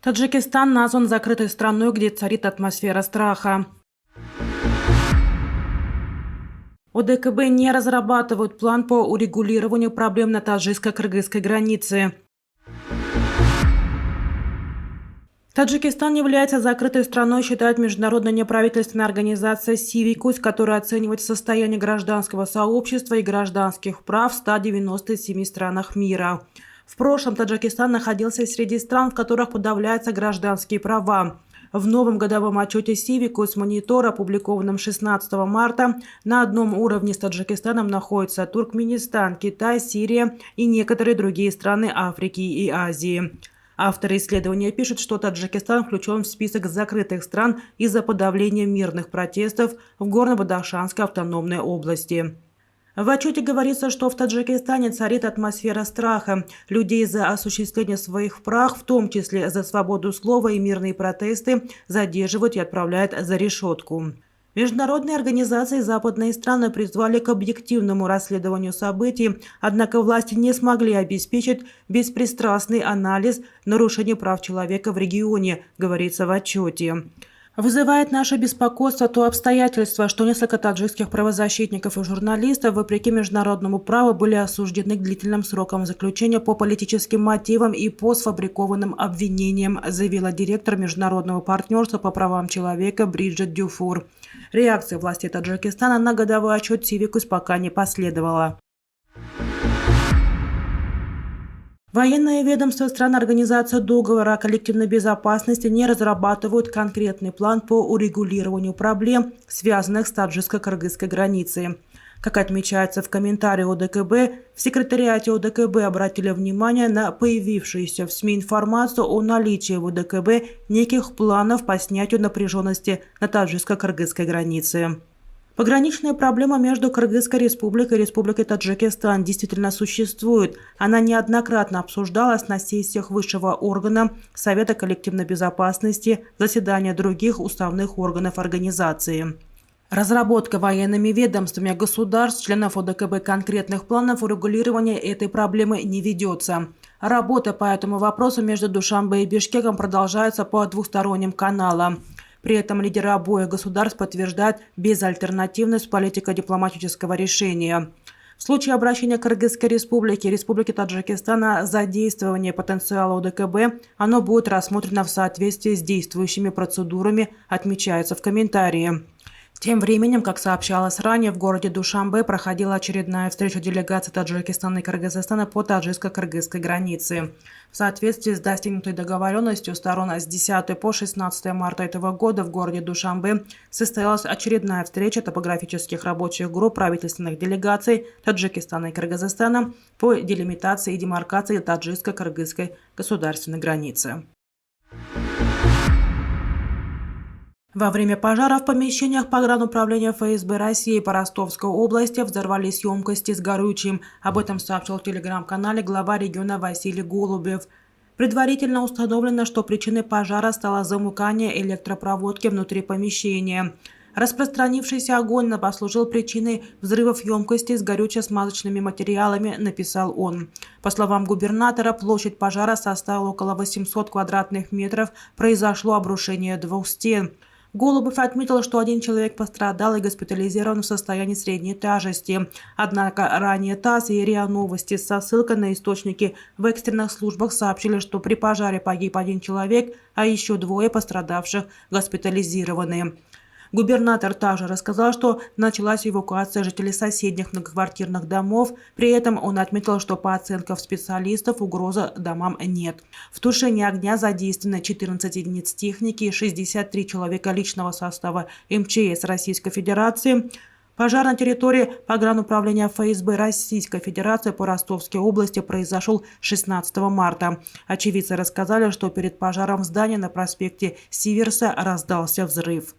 Таджикистан назван закрытой страной, где царит атмосфера страха. ОДКБ не разрабатывают план по урегулированию проблем на таджикско-кыргызской границе. Таджикистан является закрытой страной, считает международная неправительственная организация «Сивикус», которая оценивает состояние гражданского сообщества и гражданских прав в 197 странах мира. В прошлом Таджикистан находился среди стран, в которых подавляются гражданские права. В новом годовом отчете «Сивикус» монитор, опубликованном 16 марта, на одном уровне с Таджикистаном находятся Туркменистан, Китай, Сирия и некоторые другие страны Африки и Азии. Авторы исследования пишут, что Таджикистан включен в список закрытых стран из-за подавления мирных протестов в Горно-Бадахшанской автономной области. В отчете говорится, что в Таджикистане царит атмосфера страха. Людей за осуществление своих прав, в том числе за свободу слова и мирные протесты, задерживают и отправляют за решетку. Международные организации и западные страны призвали к объективному расследованию событий, однако власти не смогли обеспечить беспристрастный анализ нарушений прав человека в регионе, говорится в отчете. Вызывает наше беспокойство то обстоятельство, что несколько таджикских правозащитников и журналистов, вопреки международному праву, были осуждены к длительным срокам заключения по политическим мотивам и по сфабрикованным обвинениям, заявила директор Международного партнерства по правам человека Бриджит Дюфур. Реакции властей Таджикистана на годовой отчет «Сивикус» пока не последовало. Военное ведомство стран Организации договора о коллективной безопасности не разрабатывают конкретный план по урегулированию проблем, связанных с таджикско-кыргызской границей. Как отмечается в комментарии ОДКБ, в секретариате ОДКБ обратили внимание на появившуюся в СМИ информацию о наличии в ОДКБ неких планов по снятию напряженности на таджикско-кыргызской границе. Пограничная проблема между Кыргызской республикой и Республикой Таджикистан действительно существует. Она неоднократно обсуждалась на сессиях высшего органа Совета коллективной безопасности, заседания других уставных органов организации. Разработка военными ведомствами государств, членов ОДКБ конкретных планов урегулирования этой проблемы не ведется. Работа по этому вопросу между Душанбе и Бишкеком продолжается по двусторонним каналам. При этом лидеры обоих государств подтверждают безальтернативность политико-дипломатического решения. В случае обращения Кыргызской республики и Республики Таджикистан на задействование потенциала ОДКБ, оно будет рассмотрено в соответствии с действующими процедурами, отмечается в комментарии. Тем временем, как сообщалось ранее, в городе Душанбе проходила очередная встреча делегаций Таджикистана и Кыргызстана по таджикско-кыргызской границе. В соответствии с достигнутой договоренностью сторон с 10 по 16 марта этого года в городе Душанбе состоялась очередная встреча топографических рабочих групп правительственных делегаций Таджикистана и Кыргызстана по делимитации и демаркации таджикско-кыргызской государственной границы. Во время пожара в помещениях погрануправления ФСБ России по Ростовской области взорвались емкости с горючим. Об этом сообщил в телеграм-канале глава региона Василий Голубев. Предварительно установлено, что причиной пожара стало замыкание электропроводки внутри помещения. Распространившийся огонь послужил причиной взрывов емкостей с горюче-смазочными материалами, написал он. По словам губернатора, площадь пожара составила около 800 квадратных метров, произошло обрушение 2 стен. Голубев отметил, что один человек пострадал и госпитализирован в состоянии средней тяжести. Однако ранее ТАСС и РИА Новости со ссылкой на источники в экстренных службах сообщили, что при пожаре погиб один человек, а еще 2 пострадавших госпитализированы. Губернатор также рассказал, что началась эвакуация жителей соседних многоквартирных домов. При этом он отметил, что по оценкам специалистов угрозы домам нет. В тушении огня задействованы 14 единиц техники и 63 человека личного состава МЧС Российской Федерации. Пожар на территории погрануправления ФСБ Российской Федерации по Ростовской области произошел 16 марта. Очевидцы рассказали, что перед пожаром в здании на проспекте Сиверса раздался взрыв.